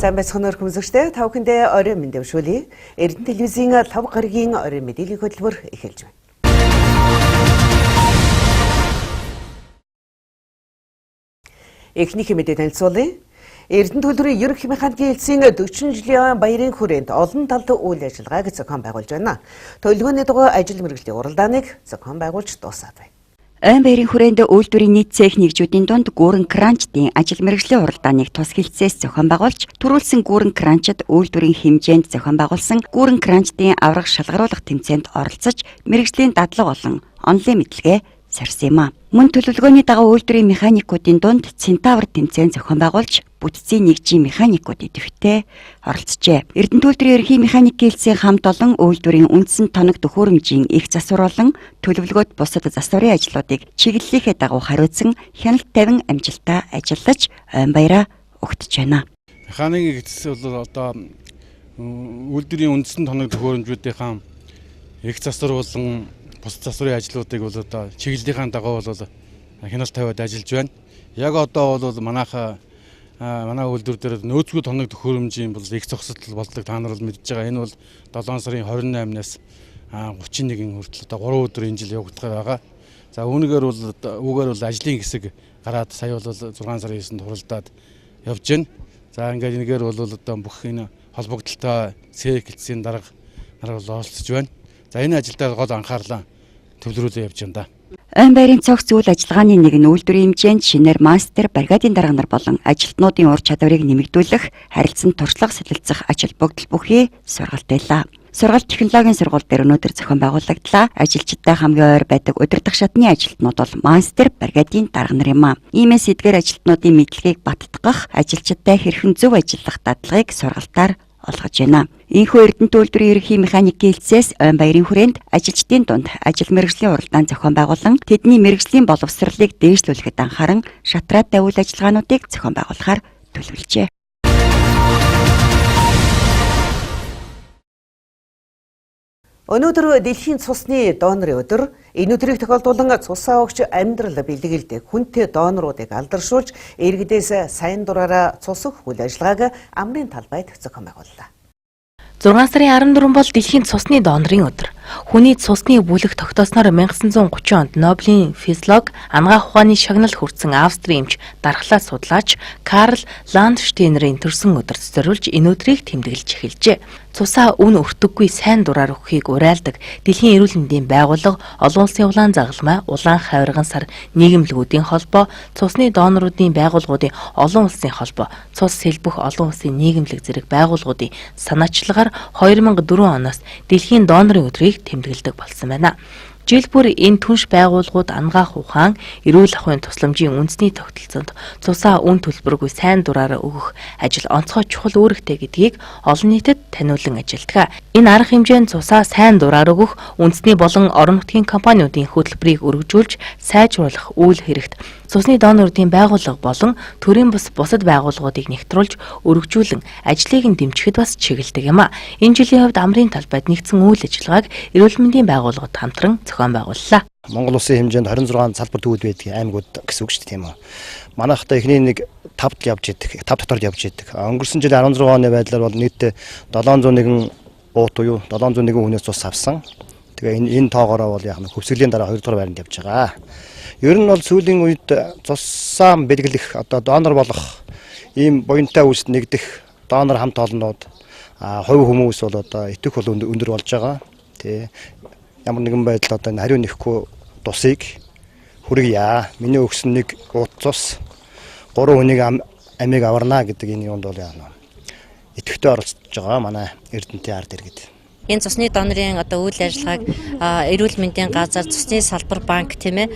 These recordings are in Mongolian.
Сайн байцгаана уу хүмүүстээ. Та бүхэндээ орой мэнд дэвшүүлье. Эрдэнэ телевизийн 5 гарагийн орой мэдээллийн хөтөлбөр эхэлж байна. Эхнийх мэдээ танилцуулъя. Эрдэнэ төлбөрийн ерөнхий механикийн хэлтсийн 40 жилийн баярын хүрээнд олон талд үйл ажиллагааг зохион байгуулж байна. Төлөвлөгөөний дагуу ажил мэргэжлийн уралдааныг зохион байгуулж дуусаад байна. Ойн баярын хүрээнд үйлдвэрийн нийт цех нэгжүүдийн дунд гүүрэн кранчдын ажил мэргэжлийн уралдааныг тус хэлтсээс зохион байгуулж, төрүүлсэн гүүрэн кранчд үйлдвэрийн хэмжээнд зохион байгуулсан гүүрэн кранчдын авраг шалгаруулах тэмцээнд оролцож, мэргэжлийн дадлаг болон онлын мэдлэгээ сорьсон юм а. Мөн төлөвлөгөөний дагуу үйлдвэрийн механикуудын дунд центавр тэмцээн зохион байгуулж, бүтцийн нэгжийн механикууд идэвхтэй оролцжээ. Эрдэнэ төлбөрийн ерөнхий механикийн хэлтсийн хамт олон үйлдвэрийн үндсэн тоног төхөөрөмжийн их засвар болон төлөвлөгөөт бусад засварын ажлуудыг чиглэлийнхээ дагуу хариуцсан хяналт тавин амжилттай ажиллаж ойн баяраа өгтөж байна. Механикийн хэлтс бол одоо үйлдвэрийн үндсэн тоног төхөөрөмжүүдийн их засвар болон бус засварын ажлуудыг бол одоо чиглэлийнхаа дагуу бол хяналт тавиад ажиллаж байна. Яг одоо бол манай үйлдвэр дээр нөөцгүй тоног төхөөрөмжийн бол их зогсолт болдог. Та нар бол мэдж байгаа. Энэ бол 7 сарын 28-наас 31-ийн хүртэл одоо 3 өдөр энэ жил явагдах байгаа. За үүгээр бол ажлын хэсэг гараад сая бол 6 сарын 9-нд хуралдаад явж байна. За ингээд энэгээр бол одоо бүх энэ холбогдолтой цех хэлтсийн дарга нар бол оролцож байна. За энэ ажил дээр гол анхаарлаа төвлөрүүлээ явж байна да. Ойн баярын цогц үйл ажиллагааны нэг нь үйлдвэрийн хэмжээнд шинээр мастер, бригадын дарга нар болон ажилтнуудын ур чадварыг нэмэгдүүлэх, харилцан туршлага солилцох ач холбогдол бүхий сургалт байлаа. Сургалт технологийн сургууль дээр өнөөдөр зохион байгуулагдлаа. Ажилчидтай хамгийн ойр байдаг удирдах шатны ажилтнууд бол мастер, бригадын дарга нар юм а. Иймээс эдгээр ажилтнуудын мэдлэгийг баттгах, ажилчидтай хэрхэн зөв ажиллах дадлагыг сургалтаар олгож байна. Ийхүү Эрдэнэ төлбөрийн ерөнхий механикийн хэлтсээс ойн баярын хүрээнд ажилчдын дунд ажил мэргэжлийн уралдаан зохион байгуулан тэдний мэргэжлийн боловсролыг дээшлүүлэхэд анхааран шатраатай үйл ажиллагаануудыг зохион байгуулахаар төлөвлөжээ. Өнөөдөр дэлхийн цусны донорын өдөр. Энэ өдрийг тохиолдуулан цусаа өгч амьдрал бэлгэлдэг хүнтэй доноруудыг алдаршуулж, иргэдээс сайн дураараа цус өгөх үйл ажиллагааг амрын талбайд зохион байгууллаа. 6 сарын 14 бол дэлхийн цусны донорын өдөр. Хүний цусны бүлэг тогтоосноор 1930 онд Нобелийн физиолог, анагаах ухааны шагнал хүртсэн Австрийн эмч дархлаа судлаач Карл Ландштейнерийн төрсөн өдөрт зориулж энэ өдрийг тэмдэглэж эхэлжээ. Цусаа үн өртөггүй сайн дураар өгөхийг уриалдаг Дэлхийн эрүүл мэндийн байгууллага, олон улсын улаан загалмай, улаан хавирган сар нийгэмлэгүүдийн холбоо, цусны доноруудын байгууллагуудын олон улсын холбоо, цус сэлбэх олон улсын нийгэмлэг зэрэг байгууллагуудын санаачлагаар 2004 оноос Дэлхийн донорын өдрийг тэмдэглэдэг болсон байна. Жил бүр энэ түнш байгууллагууд анагаах ухаан, эрүүл ахуйн тусламжийн үндэсний тогтолцоонд цусаа үн төлбөргүй сайн дураараа өгөх ажил онцгой чухал үүрэгтэй гэдгийг олон нийтэд таниулан ажилладаг. Энэ арга хэмжээнд цусаа сайн дураар өгөх үндэсний болон орон нутгийн компаниудын хөтөлбөрийг өргөжүүлж сайжруулах үйл хэрэгт цусны доноруудын байгууллага болон төрийн бусад байгууллагуудыг нэгтруулж өргөжүүлэн ажлыг нь дэмжихэд бас чиглэдэг юм а. Энэ жилийн хувьд амрын талбайд нэгдсэн үйл ажиллагааг эрүүл мэндийн байгууллагууд хамтран зохион байгууллаа. Монгол улсын хэмжээнд 26 салбар төвүүд байдаг аймагуд гэсэн үг шүү дээ, тийм үү. Манайхтай эхний нэг 5 дотор явж идэг. Өнгөрсөн жил 16 оны байдлаар бол нийт 701 уут буюу 701 хүнээс цус авсан. Тэгээ энэ тоогоороо бол яг нь хөвсгөлийн дараа 2 дугаар байранд явж байгаа. Ер нь бол сүүлийн үед цусаа бэлгэлэх, одоо донор болох ийм буянтай үйлс нэгдэх донор хамт олоннууд хувь хүмүүс бол одоо итэх бол өндөр болж байгаа. Тэ ямар нэгэн байдлаар одоо хариу нэхгүй тусыг хүргье. Миний өгсөн нэг уут цус 3 хүнийг амийг аварна гэдэг энэ юунд бол яана. Итгэвтэй оролцож байгаа манай Эрдэнэтийн ард иргэд. Энэ цусны донорын одоо үйл ажиллагааг эрүүл мэндийн газар, цусны салбар банк тийм ээ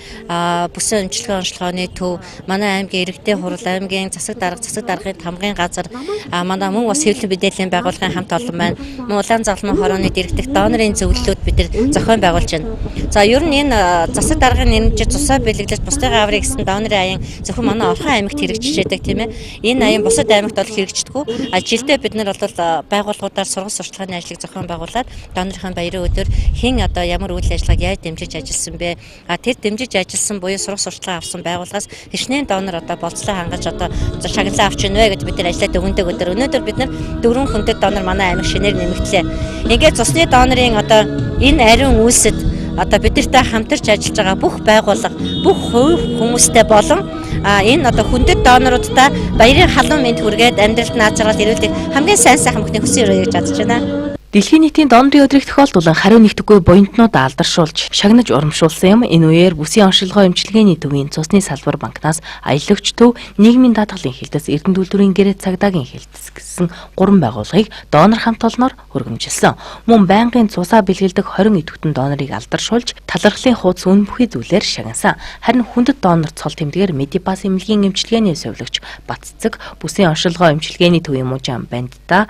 бүсэн эмчилгээ онцлогооны төв, манай аймгийн иргэдийн хурал, аймгийн засаг даргын тамгын газар, манай мөн бас хэвлэл мэдээллийн байгууллагын хамт олон байна. Улаан загалмай хорооны дэргэдэх донорын зөвлөлүүд бид нар зохион байгуулж байна. За ер нь энэ засаг даргын нэрмжид цусаа бэлэглэж бусдын аврыг гэсэн донорын аян зөвхөн манай Орхон аймагт хэрэгжижээдэг тийм ээ. Энэ аян бусад аймагт бол хэрэгждэггүй. Жилдээ бид нар бол байгууллагуудаар сургалт сурталчилгааны ажлыг зохион байгуулж ажиллаад донорын баярын өдөр хэн одоо ямар үйл ажиллагааг яаж дэмжиж ажилласан бэ? Тэр дэмжиж ажилласан буюу сурах сурталчилгаа авсан байгууллагаас хичнээн донор одоо болцлоо хангаж одоо шагналаа авч ийнэ гэж бид нар ажиллаад өгөндөг өдөр. Өнөөдөр бид нар 4 хүндэт донор манай аймаг шинээр нэмэгдлээ. Ингээд цусны донорын одоо энэ ариун үйлсэд одоо бидэртэй хамтарч ажиллаж байгаа бүх байгууллага, бүх хувь хүмүүстэй болон энэ одоо хүндэт доноруудтай баярын халуун мэнд хүргээд амьдралд нааж гараад ирүүлдэг хамгийн сайн сайхан бүхний хүссэн өрөө гэж бодож байна. Дэлхийн нийтийн донорын өдрийг тохиолдуулан хариу нэгдэхгүй буянтнуудаа алдаршуулж, шагнаж урамшуулсан юм. Энэ үеэр бүсийн оншилгоо эмчилгээний төвийн цусны салбар банкнаас аялагч төв, нийгмийн даатгалын хилдэс, Эрдэнэ үйлдвэрийн гэрээ цагдаагийн хилдэс гэсэн 3 байгууллагыг донор хамт олноор хөргөмжилсөн. Мөн байнгын цусаа бэлгэлдэг 20 идэвхтэн донорыг алдаршуулж, талархлын хуудас үн бүхий зүйлээр шагнасан. Харин хүндэт донор цол тэмдгээр Медипас эмнэлгийн эмчилгээний совилогч Батцэг, бүсийн оншилгоо эмчилгээний төвийн мужаан бандта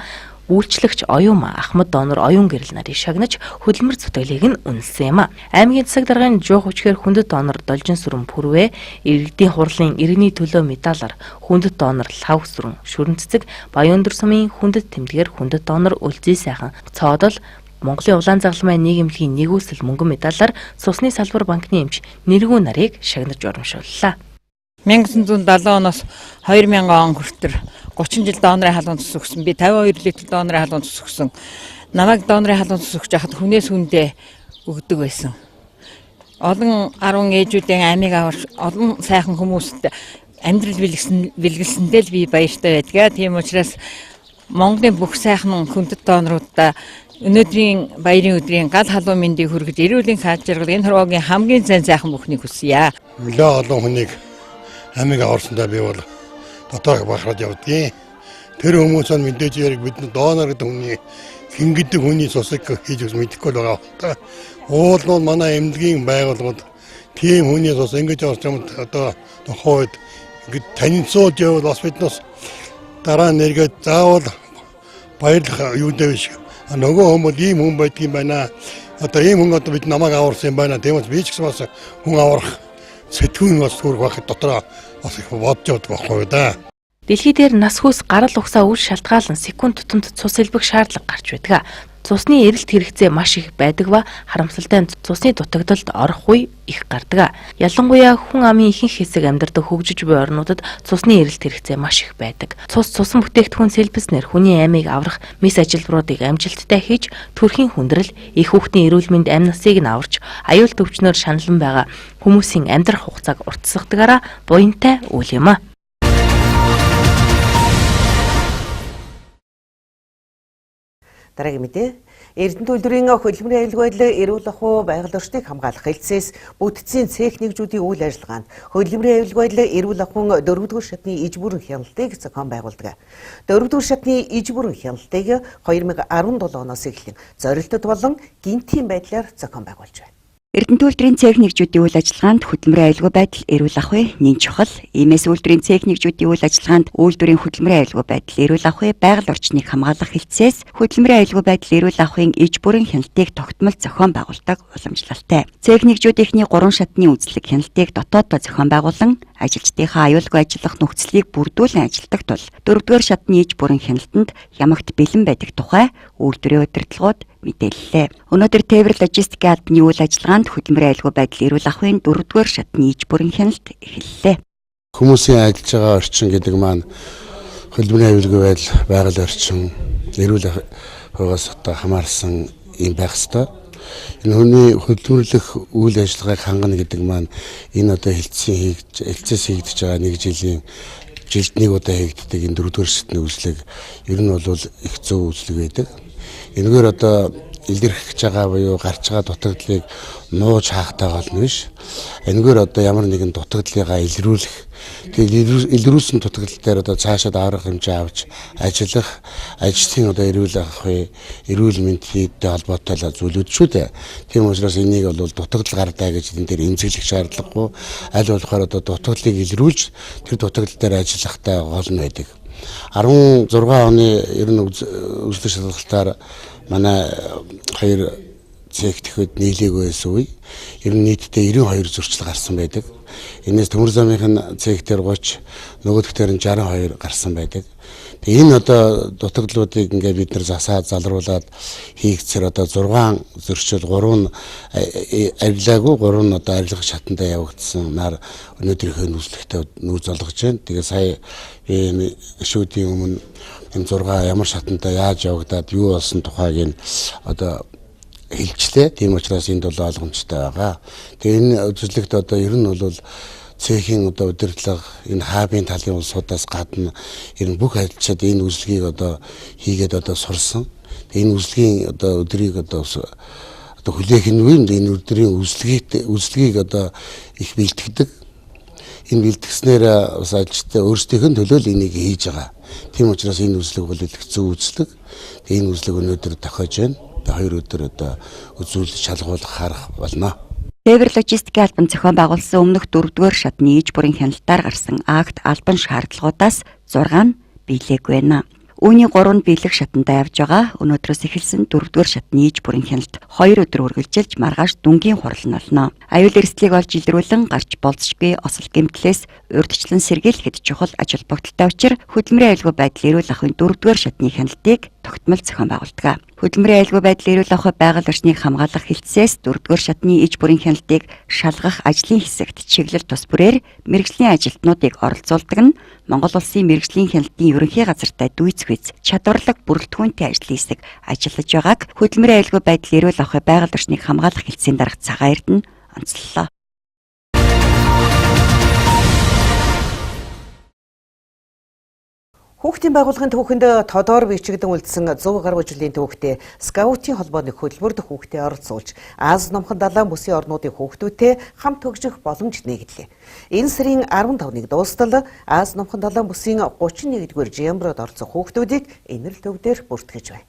үйлчлэгч оюун Ахмад донор оюун гэрэл нарыг шагнаж хөдөлмөр зүтгэлийг нь үнэлсэн юм. Аймгийн засаг даргын жуух хүчгээр хүндэт донор Должин сүрэн Пүрвэ, иргэдийн хурлын иргэний төлөө медалаар хүндэт донор Лав сүрэн Шүрэнцэг, Баян-Өндөр сумын хүндэт тэмдгээр хүндэт донор Үлзий сайхан Цоодол, Монголын улаан загалмай нийгэмлэгийн нэгүсэл мөнгөн медалаар цусны салбар банкны эмч Нэргүү нарыг шагнаж урамшууллаа. 1970 оноос 2000 он хүртэл 30 жил донорын халуун цус өгсөн. Би 52 литр донорын халуун цус өгсөн. Намайг донорын халуун цус өгч яхад хүнээс хүндээ өгдөг байсан. Олон 10 ээжүүдийн амийг аварч олон сайхан хүмүүст амьдрал бэлгэлсэндээ л би баяртай байдгаа. Тийм учраас Монголын бүх сайхан хүндэт доноруудаа өнөөдрийн баярын өдрийн гал халуун мэндийг хүргэж эрүүлийн хааж жаргал энэ хорвоогийн хамгийн сайхан бүхнийг хүсье. Нэлээд олон хүнийг амийг аварсандаа би бол дотоог бахараад явдгийн. Тэр хүмүүс нь мэдээж яг бидний донор гэдэг хүний хэн гэдэг хүний цусыг хийж өгс мэдэхгүй л байгаа. Уул нь манай эмнэлгийн байгууллагууд тийм хүний цус ингэж орж юм одоо тухайд ингэ танилцуулж явал бас биднээс дараа нэргээд заавал баярлах юу дэвш. Нөгөө хүмүүс ийм хүн байдгийн байна. Одоо ийм хүн одоо бид намайг аварсан юм байна. Тиймээс би ч гэсэн бас хүн аврах сэтгүүн бас төрөх байхад дотроо бас их бодож явдаг байхгүй да. Дэлхий дээр нас хүйс гарал угсаа үл шалтгаалan секунд тутамд цус илбэх шаардлага гарч байдаг. Цусны эрэлт хэрэгцээ маш их байдаг ба харамсалтай нь цусны дутагдалд орох үе их гардаг. Ялангуяа хүн амын ихэнх хэсэг амьдардаг хөгжиж буй орнуудад цусны эрэлт хэрэгцээ маш их байдаг. Цусан бүтээгдэхүүн сэлбэснээр хүний амийг аврах мис ажилбаруудыг амжилттай хийж төрхийн хүндрэл, их хүүхдийн эрүүл мэнд амь насыг нь аварч аюул төвчнөр шаналн байгаа хүмүүсийн амьдрах хугацааг уртсгадагаараа буянтай үйл юм а. Дараагийн мэдээ. Эрдэнэ үйлдвэрийн хөдөлмөрийн аюулгүй эрүүл ахуй байгаль орчныг хамгаалах хэлтсээс бүтцийн цех нэгжүүдийн үйл ажиллагаанд хөдөлмөрийн аюулгүй эрүүл ахуйн 4-р шатны иж бүрэн хяналтыг зохион байгуулдаг. 4-р шатны иж бүрэн хяналтыг 2017 оноос эхлэн зорилтод болон гинтийн байдлаар зохион байгуулж байна. Эрдэнэ үйлдвэрийн цех нэгжүүдийн үйл ажиллагаанд хөдөлмөрийн аюулгүй байдал эрүүл ахуй нэн чухал. Иймээс үйлдвэрийн цех нэгжүүдийн үйл ажиллагаанд үйлдвэрийн хөдөлмөрийн аюулгүй байдал эрүүл ахуй байгаль орчныг хамгаалах хэлтсээс хөдөлмөрийн аюулгүй байдал эрүүл ахуйн иж бүрэн хяналтыг тогтмол зохион байгуулдаг уламжлалтай. Цех нэгжүүдийнхний 3 шатны үзлэг хяналтыг дотооддоо зохион байгуулан ажилчдынхаа аюулгүй ажиллах нөхцөлийг бүрдүүлэн ажилтдаг тул 4-р шатны иж бүрэн хяналтанд ямагт бэлэн байдаг тухай үйлдвэрийн удирдлагууд мэдээллээ. Өнөөдөр Тээвэр логистикийн албаны үйл ажиллагаанд хөдөлмөрийн аюулгүй байдал эрүүл ахуйн 4-р шатны иж бүрэн хяналт эхэллээ. Хүмүүсийн ажиллаж байгаа орчин гэдэг маань хөдөлмөрийн аюулгүй байдал, байгаль орчин, эрүүл ахуйгаас одоо хамаарсан юм байх ёстой. Энэ хүний хөдөлмөрлөх үйл ажиллагааг хангана гэдэг маань энэ одоо хэлтсээс хийгдэж байгаа нэг жилд нэг удаа хийгддэг энэ 4-р шатны үзлэг ер нь бол их зөв үзлэг байдаг. Энэгээр одоо илэрхэж байгаа буюу гарч байгаа дутагдлыг нууж хаахтай болно биш. Энэгээр одоо ямар нэгэн дутагдлыгаа илрүүлэх, тэгээд илрүүлсэн дутагдал дээр одоо цаашаад аврах хэмжээ авч ажиллах, ажилтны одоо эрүүл мэндтэй холбоотой зүйлүүд шүү дээ. Тийм учраас энийг бол дутагдал гардаа гэж энэ дээр эмзэглэх шаардлагагүй. Аль болохоор одоо дутагдлыг илрүүлж тэр дутагдал дээр ажиллахтай гол нь байдаг. 16 оны ер нь үзлэг шалгалтаар манай 2 цех тэгэхэд нийлээгүй байсан үе. Ер нь нийтдээ 92 зөрчил гарсан байдаг. Энээс төмөр замынхын цех дээр 30, нөгөөх дээр нь 62 гарсан байдаг. Тэгээ энэ одоо дутагдлуудыг ингээд бид нар засаад залруулад хийгцэр одоо 6 зөрчил 3 нь арилаагүй 3 нь одоо арилгах шатандаа явагдсан нар өнөөдрийнхөө нүүслэгтээ нүүр залгаж байна. Тэгээ сая шүүдийн өмнө энэ 6 ямар шатандаа яаж явагдаад юу болсон тухайг нь одоо хэлжлээ. Тийм учраас энд бол ойлгомжтой байгаа. Тэгээ энэ үзлэгт одоо ер нь бол цэхийн одоо удирдлага энэ хаабын талын улсуудаас гадна ер нь бүх ажилчид энэ үзлэгийг одоо хийгээд одоо сурсан. Энэ үзлэгийн одоо өдрийг одоо хүлээх нь үн энэ өдрийн үзлэгийг одоо их бэлтгэдэг. Энэ бэлтгэснээр бас ажилчид өөрсдийнх нь төлөө л энийг хийж байгаа. Тийм учраас энэ үзлэг бол их зөв үзлэг. Энэ үзлэг өнөөдөр тохиож байна. 2 өдөр одоо үзүүлж шалгуулах харах болно. Тээвэр логистикийн албан зохион байгуулсан өмнөх 4-р шатны иж бүрийн хяналтаар гарсан акт албан шаардлагуудаас 6 нь биелээгүй байна. Үүний 3 нь биелэх шатандаа явж байгаа. Өнөөдрөөс эхэлсэн 4-р шатны иж бүрийн хяналт 2 өдөр үргэлжилж маргааш дүнгийн хурал нь болно. Аюул эрсдлийг олж илрүүлэн гарч болцшгүй осол гэмтлээс урьдчилан сэргийлэхэд чухал ажил тогтолтой учир хөдөлмөрийн аюулгүй байдлыг эрүүл ахуйн 4-р шатны хяналтыг тогтмол зохион байгуулдаг. Хөдөлмөрийн аюулгүй байдлыг эрүүл ахуй байгаль орчныг хамгаалах хэлтсээс 4-р шатны иж бүрийн хяналтыг шалгах ажлын хэсэгт чиглэл тус бүрээр мэргэжлийн ажилтнуудыг оролцуулдаг нь Монгол улсын мэргэжлийн хяналтын ерөнхий газартай дүйцэхүйц чадварлаг бүрэлдэхүүнтэй ажлын хэсэг ажиллаж байгааг хөдөлмөрийн аюулгүй байдлыг эрүүл ахуй байгаль орчныг хамгаалах хэлтсийн дарга цагаан эрдэнэ онцлолоо. Хүүхдийн байгууллагын түүхэнд тодор бичигдэн үлдсэн 100 гаруй жилийн түүхтэй скаутын холбооны хөтөлбөрт хүүхдээ оролцуулж Аз номхон далайн бүсийн орнуудын хүүхдүүдтэй хамт хөгжих боломж нэгдлээ. Энэ сарын 15-ныг дуустал Аз номхон далайн бүсийн 31-р жемброд оролцох хүүхдүүдийг энэрл төвдөр бүртгэж байна.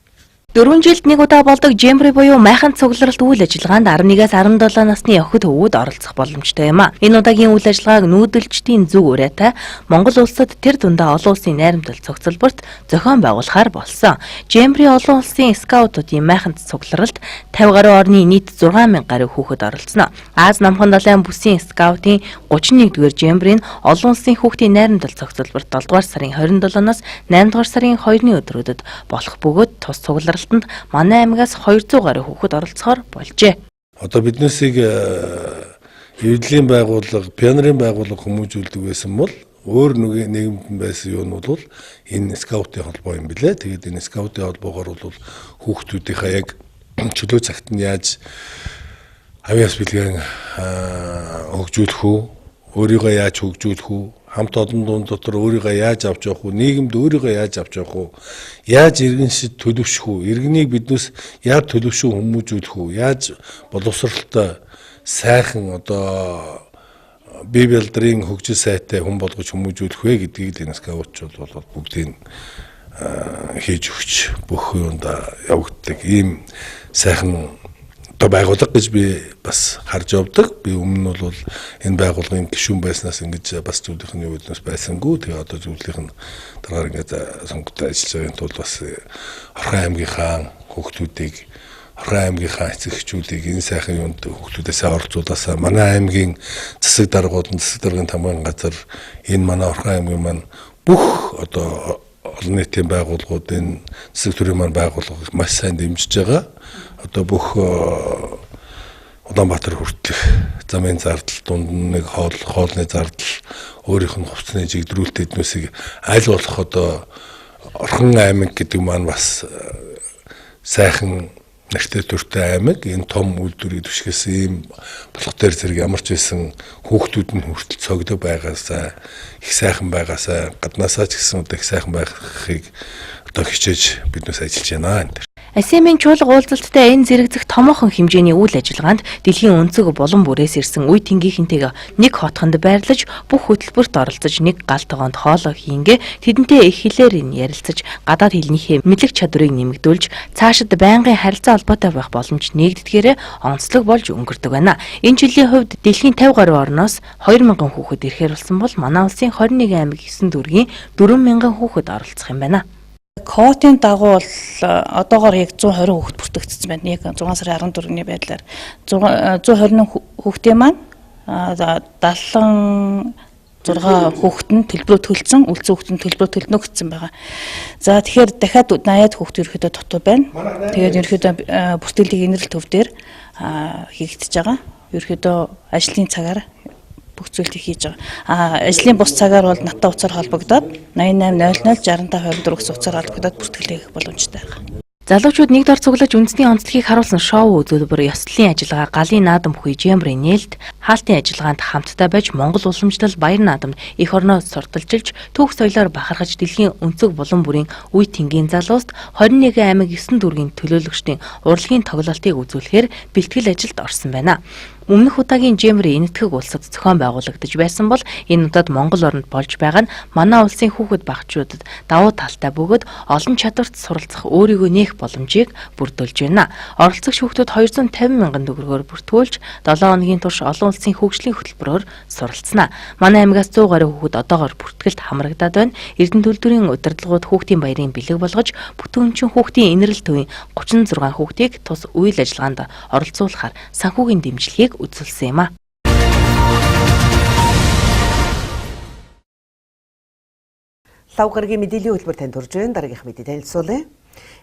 4 жилд нэг удаа болдог жембри буюу майхан цугларалт үйл ажиллагаанд 11-аас 17 насны охид хөвгүүд оролцох боломжтой юм а. Энэ удаагийн үйл ажиллагааг нүүдэлчдийн зүг ураатай Монгол улсад тэр дундаа олон улсын найрамдал цогцлборт зохион байгуулахаар болсон. Жембри олон улсын скаутуудын майхан цугларалт 50 гаруй орны нийт 6000 гаруй хүүхэд оролцоно. Аз намхан далайн бүсийн скаутын 31-р жембри нь олон улсын хүүхдийн найрамдал цогцлборт 7-р сарын 27-наас 8-р сарын 2-ны өдрүүдэд болох бөгөөд тус цугларалт манай аймагаас 200 гаруй хүүхэд оролцохоор болжээ. Одоо биднээсийг эвлэлийн байгууллага, пионерын байгууллага хүмүүжүүлдэг байсан бол өөр нэгэн байсан юу нь бол энэ скаутын холбоо юм билээ. Тэгээд энэ скаутын холбоогоор бол хүүхдүүдийнхээ яг чөлөө цагт нь яаж авьяас бэлгэн хөгжүүлэх үү, өөрийгөө яаж хөгжүүлэх үү, хамт олон дунд дотор өөрийгөө яаж авч явах уу, нийгэмд өөрийгөө яаж авч явах уу, яаж иргэн шид төлөвшөх үү, иргэнийг биднээс яаж төлөвшөө хүмүүжүүлэх үү, яаж боловсралтай сайхан одоо бие бэлдрийн хөгжил сайтай хүн болгож хүмүүжүүлэх вэ гэдгийг энэ скаутчууд бол бүгдийг хийж өгч бүх юунд явагддаг ийм сайхан одоо байгууллага гэж би бас харж явдаг. Би өмнө нь бол энэ байгууллагын гишүүн байснаас ингэж бас зүйлийнх нь юу гэднээс байсангүй. Тэгээ одоо зүйлийнх нь дараагаар ингэж сонгогдсон ажиллаж байгаа тул бас Орхон аймгийнхаа хүүхдүүдийг Орхон аймгийнхаа эцэг эхчүүдийг энэ сайхан юунд хүүхдүүдээс оролцуулаасаа манай аймгийн засаг даргууд нь засаг даргын тамгын газар энэ манай Орхон аймгийн маань бүх одоо олон нийтийн байгууллагуудын засаг төрийн маань байгууллагыг маш сайн дэмжиж байгаа. Одоо бүх Улаанбаатар хүртэлх замын зардал, дунд нэг хоолны зардал, өөрийнх нь хувцсны жигдрүүлэлт эднүсийг аль болох одоо Орхон аймаг гэдэг маань бас сайхан нэртэй төртэй аймаг. Энэ том үйлдвэрийг түшгэсэн ийм болох дээр зэрэг ямар ч байсан хүүхдүүд нь хүртэл цогдөө байгаасаа их сайхан байгаасаа гаднаасаа ч гэсэн одоо их сайхан байхыг одоо хичээж биднээс ажиллаж байна энэ. АСЕМ-ийн чуулга уулзалттай энэ зэрэгцэх томоохон хэмжээний үйл ажиллагаанд дэлхийн өнцөг булан бүрээс ирсэн үе тэнгийнхэнтэйгээ нэг хотхонд байрлаж бүх хөтөлбөрт оролцож нэг гал тогоонд хоолоо хийнгээ тэдэнтэй их хэлээр ярилцаж гадаад хэлнийхээ мэдлэг чадварыг нэмэгдүүлж цаашид байнгын харилцаа холбоотой байх боломж нэгдэдгээрээ онцлог болж өнгөрдөг байна. Энэ жилийн хувьд дэлхийн 50 гаруй орноос 2000 хүүхэд ирэхээр болсон бол манай улсын 21 аймаг 9 дүүргийн 4000 хүүхэд оролцох юм байна. Квотын дагуу бол одоогоор яг 120 хүүхэд бүртгэгдсэн байна. Яг 6 сарын 14-ний байдлаар 121 хүүхдийн маань 70 хүүхэд нь төлбөрөө төлсөн, үлдсэн хүүхэд нь төлбөрөө төлнө гэсэн байгаа. За тэгэхээр дахиад 80 хүүхэд ерөөхдөө дутуу байна. Тэгээд ерөөхдөө бүртгэлийг инэрэл төв дээр хийгдэж байгаа. Ерөөхдөө ажлын цагаар бүх зүйлийг хийж байгаа. Ажлын бус цагаар бол наттай уцаар холбогдоод 8800 6524 гэсэн уцаар холбогдоод бүртгэл хийх боломжтой байгаа. Залуучууд нэгд ор цуглаж үндэсний онцлогийг харуулсан шоу хөтөлбөр ёслолын ажиллагаа Галын наадам бүхий Жембрийн нээлт хаалтын ажиллагаанд хамтдаа байж Монгол уламжлал баяр наадамд эх орноо сурталчилж түүх соёлоор бахархаж дэлхийн өнцөг булан бүрийн үе тэнгийн залууст 21 аймаг 9 дүүргийн төлөөлөгчдийн урлагийн тоглолтыг үзүүлэхээр бэлтгэл ажилд орсон байна. Өмнөх удаагийн Жембри энэтхэг улсад зохион байгуулагдаж байсан бол энэ удаад Монгол оронд болж байгаа нь манай улсын хүүхэд багчуудад давуу талтай бөгөөд олон чадварт суралцах өөрийгөө нээх боломжийг бүрдүүлж байна. Оролцогч хүүхдүүд 250 мянган төгрөгөөр бүртгүүлж 7 хоногийн турш олон улсын хөгжлийн хөтөлбөрөөр суралцсана. Манай аймгаас 100 гаруй хүүхэд одоогоор бүртгэлд хамрагдаад байна. Эрдэнэ төлөвлөрийн удирдлагууд хүүхдийн баярын бэлэг болгож бүтэн өмчийн хүүхдийн инэрэл төвийн 36 хүүхдийг тус үйл ажиллагаанд оролцуулахаар санхүүгийн дэмжлэгийг үзүүлсэн юм а. Лавгаргийн мэдээллийн хөтөлбөр танд хүрж байна. Дараагийнх мэдээ танилцуулъя.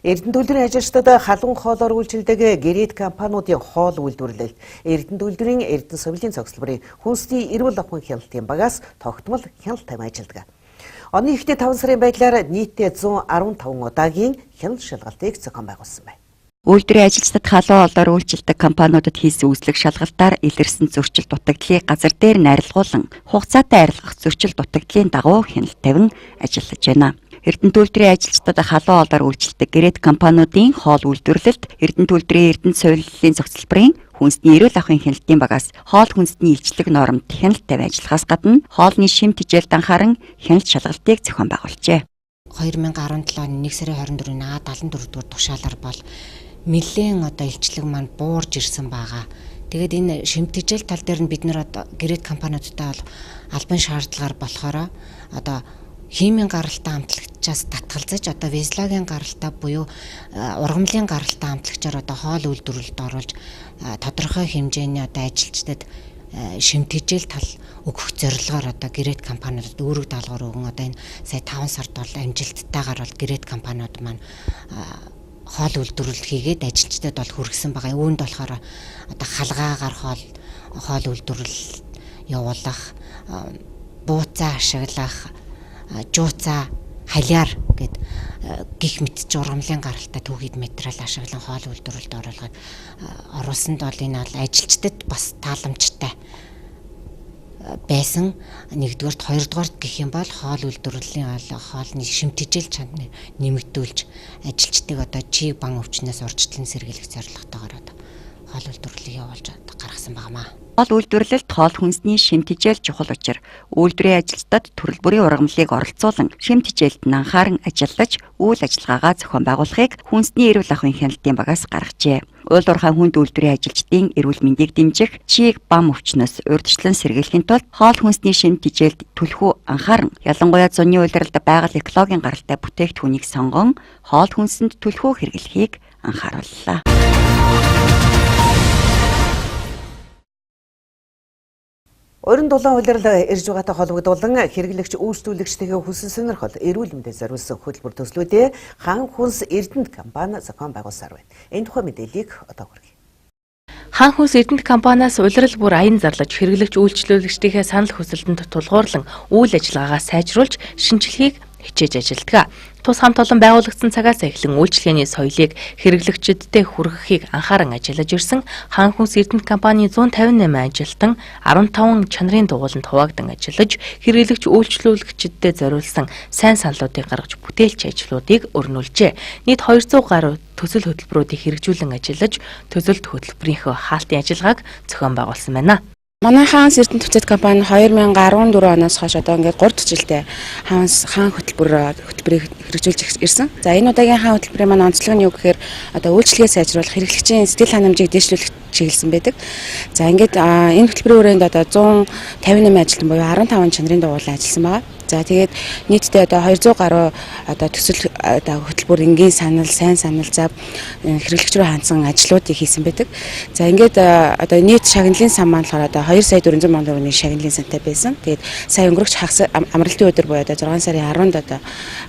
Эрдэнэ төлөвлөрийн ажилчдад халуун хоолоор үйлчилдэг гэрээт компаниудын хоол үйлдвэрлэлд Эрдэнэ төлөвлөрийн Эрдэнэ соёлын цогцлборын хүнсний эрүүл ахуйн хяналтын багаас тогтмол хяналт тавин ажилдаг. Оны ихтэй 5 сарын байдлаар нийтдээ 115 удаагийн хяналт шалгалтыг зохион байгуулсан байна. Үйлдвэрийн ажилчдад халуун хоолоор үйлчилдэг компаниудад хийсэн үйлчлэг шалгалтаар илэрсэн зөрчил дутагдлыг газар дээр найрлуулан хугацаатай арилгах зөрчил дутагдлын дагуу хяналт тавин ажиллаж байна. Эрдэнэ төлөвлөрийн ажилчдад халуун хоолоор үйлчилдэг гэрээт компаниудын хоол үйлдвэрлэлд Эрдэнэ төлөвлөрийн Эрдэнэ соёлын цогцлборын хүнсний эрүүл ахуйн хяналтын багаас хоол хүнсний илчлэг нормд хяналт тавин ажиллахаас гадна хоолны шим тэжээлд анхааран хяналт шалгалтыг зохион байгуулжээ. 2017 оны 1 сарын 24-ний 74 дугаар тушаалаар бол нэлээд илчлэг маань буурж ирсэн байгаа. Тэгээд энэ шимтгижэл тал дээр нь бид нэр гэрээт компаниудтай бол албан шаардлагаар болохоор химийн гаралтай амтлагчаас татгалзаж везлогийн гаралтай буюу ургамлын гаралтай амтлагчаар хоол үйлдвэрлэлд оруулж тодорхой хэмжээний ажилчдад шимтгижэл тал өгөх зорилгоор гэрээт компаниудад үүрэг даалгавар өгөн энэ сая 5 сард бол амжилттайгаар бол гэрээт компаниуд маань хоол үйлдвэрлэл хийгээд ажилчдад бол хүргэсэн байгаа. Үүнд болохоор халгаагаар хоол үйлдвэрлэл явуулах, бууцаа ашиглах, жууцаа халиар гэд гих мэт жургамлын гаралтай түүхийд материал ашиглан хоол үйлдвэрлэлд оруулсанд бол энэ бол ажилчдад бас тааламжтай байсан. Нэгдүгээрт, хоёрдугаарт гэх юм бол хоол үйлдвэрлэлийн хоолны шимтгижэл чанарыг нэмэгдүүлж ажилчдыг чиг бан өвчнөөс урьдчилан сэргийлэх зорилготойгоор хоол үйлдвэрлэлийг явуулж гаргасан багмаа. Хоол үйлдвэрлэлд хоол хүнсний шимтгижэл чухал учир үйлдвэрийн ажилчдад төрөл бүрийн ургамлыг оролцуулан шимтгижээлд нь анхааран ажиллаж үйл ажиллагаагаа зохион байгуулахыг хүнсний эрүүл ахуйн хяналтын багаас гаргажээ. Уул уурхай хүнд үйлдвэрийн ажилчдын эрүүл мэндийг дэмжих, чийг бам өвчнөөс урьдчилан сэргийлэхийн тулд хоол хүнсний шимтгижээлд түлхүү анхааран ялангуяа зуны улиралд байгаль экологийн гаралтай бүтээгдэхүүнийг сонгон хоол хүнсэнд түлхүү хэрэглэхийг анхаарууллаа. Орон дулаан улирал ирж байгаатай холбогдуулан хэрэглэгч үйлчлүүлэгчдийн хүсэл сонирхол эрүүл мэндэд зориулсан хөтөлбөр төслүүдээ хаан хүнс Эрдэнэ компани зохион байгуулсаар байна. Энэ тухай мэдээллийг одоо хүргэе. Хаан хүнс Эрдэнэ компаниас улирал бүр аян зарлаж хэрэглэгч үйлчлүүлэгчдийнхээ санал хүсэлтэнд тулгуурлан үйл ажиллагаагаа сайжруулж шинжилгээг хичээж ажилтгаа. Тус хамт олон байгуулагдсан цагаас эхлэн үйлчлэгээний соёлыг хэрэглэгчдэд хүргэхийг анхааран ажиллаж ирсэн хаан хүнс Эрдэнэ компани 158 ажилтан 15 чанарын дугууланд хуваагдан ажиллаж хэрэглэгч үйлчлүүлэгчдэд зориулсан сайн саналуудыг гаргаж бүтээлч ажлуудыг өрнүүлжээ. Нийт 200 гаруй төсөл хөтөлбөрүүдийг хэрэгжүүлэн ажиллаж төсөлд хөтөлбөрийнхөө хаалтын ажиллагааг зохион байгуулсан байна. Манай хаанс Эрдэнэ төсөл компани 2014 оноос хойш ингээд 3 жилдээ хаан хөтөлбөрийг хэрэгжүүлж ирсэн. За энэ удаагийн хаан хөтөлбөрийн маань онцлог нь юу гэхээр үйлчлэгээ сайжруулах, хэрэглэгчийн сэтгэл ханамжийг дэвшлүүлэх чиглэсэн байдаг. За ингээд энэ хөтөлбөрийн хүрээнд 158 ажилтан буюу 15 чанарын дугуулан ажилласан байгаа. За тэгээд нийтдээ одоо 200 гаруй одоо төсөл одоо хөтөлбөр энгийн сайн санал зав хэрэглэгч рүү хандсан ажлуудыг хийсэн байдаг. За ингээд одоо нийт шагналын сан маань болохоор одоо 2 сая 400 мянган төгрөгийн шагналын сантай байсан. Тэгээд сая өнгөрөх хагас амралтын өдөр буюу одоо 6 сарын 10-нд одоо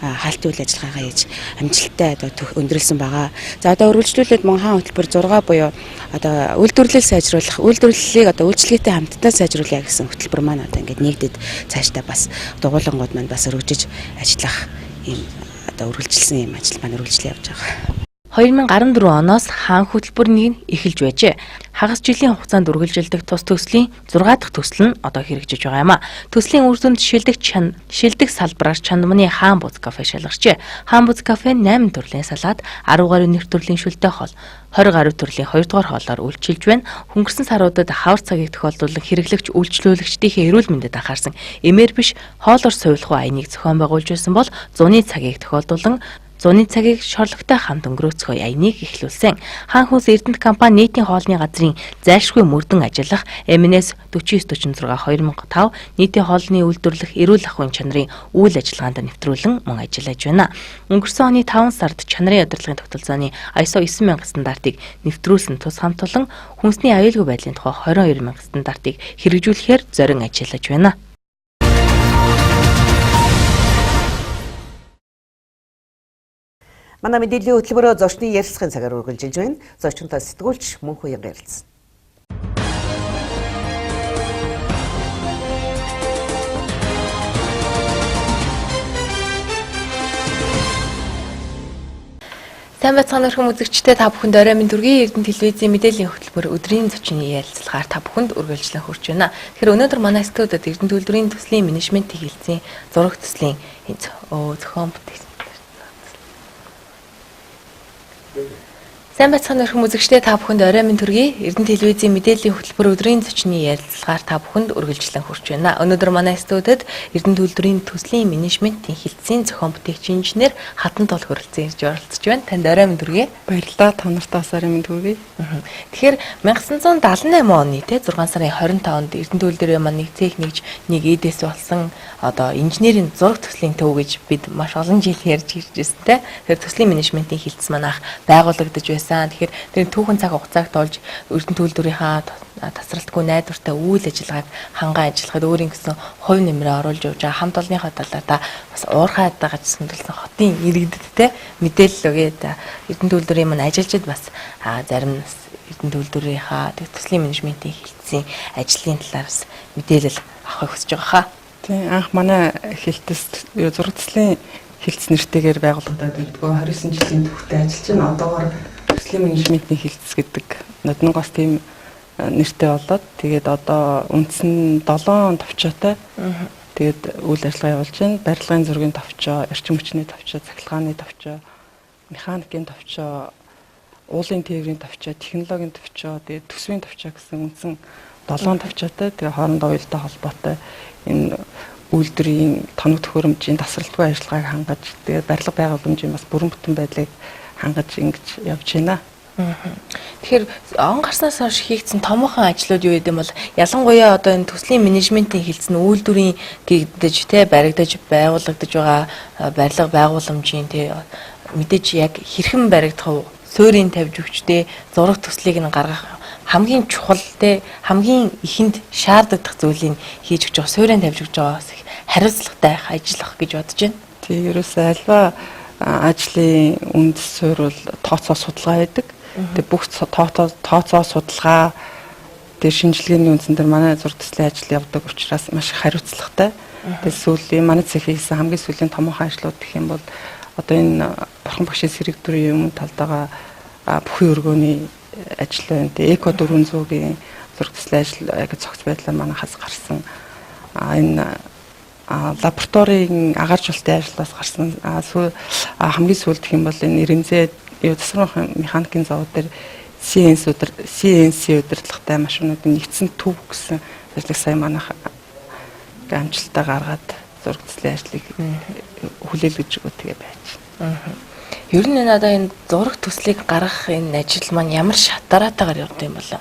хаалтын үйл ажиллагаагаа хийж амжилттай одоо өндөрлсөн байгаа. За одоо үргэлжлүүлээд Монхан хөтөлбөр 6 буюу одоо үйлдвэрлэлийг сайжруулах, үйлдвэрлэлийг одоо үйлчлэгээтэй хамтдаа сайжруулъя гэсэн хөтөлбөр маань одоо ингээд нэгдэд цаашдаа бас дугуулангууд маань бас өргөжж ажиллах ийм одоо үргэлжилсэн ийм ажил маань үргэлжлэн явж байгаа. 2014 оноос хаан хөтөлбөрнийг эхэлж байжээ. Хагас жилийн хугацаанд үргэлжилдэг тус төслийн 6 дахь төсөл нь одоо хэрэгжиж байгаа юм а. Төслийн үр дүнд шилдэг салбараар Чандманы хаан буз кафе шалгарчээ. Хаан буз кафе 8 төрлийн салаад, 10 гаруй нэр төрлийн шүлтэй хоол, 20 гаруй төрлийн 2 дугаар хоолоор үйлчилж байна. Хөнгөрсөн саруудад хавар цагийг тохиолдуулан хэрэглэгч үйлчлүүлэгчдийн эрүүл мэндэд анхаарсан эмээр биш хоолоор сувилах айныг зохион байгуулж байсан бол зуны цагийг тохиолдуулан зуны цагийг шорлогтой хамт өнгөрөөцгөө айныг эхлүүлсэн. Хаан хүнс Эрдэнэт компани нийтийн хоолны газрын зайлшгүй мөрдөн ажиллах МНС 4946/2005 нийтийн хоолны үйлдвэрлэх эрүүл ахуйн чанарын үйл ажиллагаанд нэвтрүүлэн мөн ажиллаж байна. Өнгөрсөн оны 5 сард чанарын удирдлагын тогтолцооны ISO 9000 стандартыг нэвтрүүлсэн тус хамт олон хүнсний аюулгүй байдлын тухай 22000 стандартыг хэрэгжүүлэхээр зорин ажиллаж байна. Манай мэдээллийн хөтөлбөрөөр зочны ярилцлагын цагаар үргэлжилж байна. Зочинтой сэтгүүлч Мөнх Уянга ярилцсан. Сайн байцгаана өрхөн үзэгчдээ та бүхэнд орой минь төргийн Эрдэнэ телевизийн мэдээллийн хөтөлбөр өдрийн зочны ярилцлагаар та бүхэнд үргэлжлэн хүрч байна. Тэгэхээр өнөөдөр манай студиуд Эрдэнэ төлбөрийн төслийн менежментийн хэлтсийн зураг төслийн зохион бүтээгч Сайн байцгаана өрхөн үзэгчдээ та бүхэнд орой минь төргийн Эрдэнэ телевизийн мэдээллийн хөтөлбөр өдрийн зочны ярилцлагаар та бүхэнд үргэлжлэн хүрч байна. Өнөөдөр манай студиуд Эрдэнэ төлбөрийн төслийн менежментийн хэлтсийн зохион бүтээгч инженер Хатан Тол хөрөлцөн ирж оролцож байна. Танд орой минь төргийн. Баярлалаа. Та нартай орой минь төргийн. Тэгэхээр 1978 оны 6 сарын 25-нд Эрдэнэ төлбөрийн маань нэг цех нэгж нэг эдээс болсон одоо инженерийн зураг төслийн төв гэж бид маш олон жил ярьж ирж байсан те. Тэгэхээр төслийн менежментийн хэлтс манайх байгуулагдаж байсан. Тэгэхээр тэр түүхэн цаг хугацааг тоолж Эрдэнэ төлбөрийнхаа тасралтгүй найдвартай үйл ажиллагааг хангаан ажиллахад өөрийн гэсэн хувь нэмрээ оруулж явж байгаа хамт олонныхоо талаар та бас уурхай хадагч сүндлсэн хотын иргэдэд мэдээлэл өгөөд Эрдэнэ төлбөрийн маань ажилчид бас зарим Эрдэнэ төлбөрийнхаа төслийн менежментийн хэлтсийн ажлын талаас мэдээлэл авахыг хүсэж байгаа хаа. Тийм анх манай хэлтс зураг төслийн хэлтс нэртэйгээр байгуулагдаад байдаг 29 жилийн түүхтэй ажиллаж байна. Одоогоор төслийн менежментийн хэлтс гэдэг ноднонгоос тийм нэртэй болоод тэгээд одоо үндсэн 7 товчоотой. Тэгээд үйл ажиллагаа явуулж байна. Барилгын зургийн товчоо, эрчим хүчний товчоо, цахилгааны товчоо, механикийн товчоо, уулын тээврийн товчоо, технологийн товчоо, тэгээд төсвийн товчоо гэсэн үндсэн 7 товчоотой. Тэгээд хоорондоо уялдаа холбоотой энэ үйлдвэрийн тоног төхөөрөмжийн тасралтгүй ажиллагааг хангаж, тэгээд барилга байгууламжийн бас бүрэн бүтэн байдлыг хангаж ингэж явж байна. Тэгэхээр он гарснаас хойш хийгдсэн томоохон ажлууд юу гэдэм бол ялангуяа одоо энэ төслийн менежментийн хэлтс нь үйлдвэрийн гэгдэж те баригдаж байгуулагдаж байгаа барилга байгууламжийн те мэдээж яг хэрхэн баригдах суурийн тавьж өгчтэй зураг төслийг нь гаргах хамгийн чухал те хамгийн ихэнд шаардлагатай зүйлийг хийж өгч байгаа суурийн тавьж өгч байгаас их хариуцлагатай ажиллах гэж бодож байна. Тийм ерөөсөө альва ажлын үндэс суурь бол тооцоо судалгаа байдаг. Тэгээ бүх тооцоо судалгаа тэр шинжилгээний үндсэн дээр манай зураг төслийн ажил явдаг учраас маш хариуцлагатай. Тэгээ сүүлийн манай цех хийсэн хамгийн сүүлийн томоохон ажлууд гэх юм бол одоо энэ бурхан багшийн сэрэг дүрийн талдаа бүхий өргөөний ажил байна. Тэгээ эко 400-гийн зураг төслийн ажил яг цогц байдлаар манайхаас гарсан. Энэ лабораторийн агаarжуулалтын ажлаас гарсан хамгийн сүүлд гэх юм бол энэ ирэмзээ тасрын механикийн завод дээр CNC удирдлагатай машинуудын нэгдсэн төв гэсэн ажлыг сая манайх амжилттай гаргаад зураг төслийн ажлыг хүлээлгэж өгөө тэгээ байж. Ер нь надаа энэ зураг төслийг гаргах энэ ажил маань ямар шатараатайгаар явд юм бол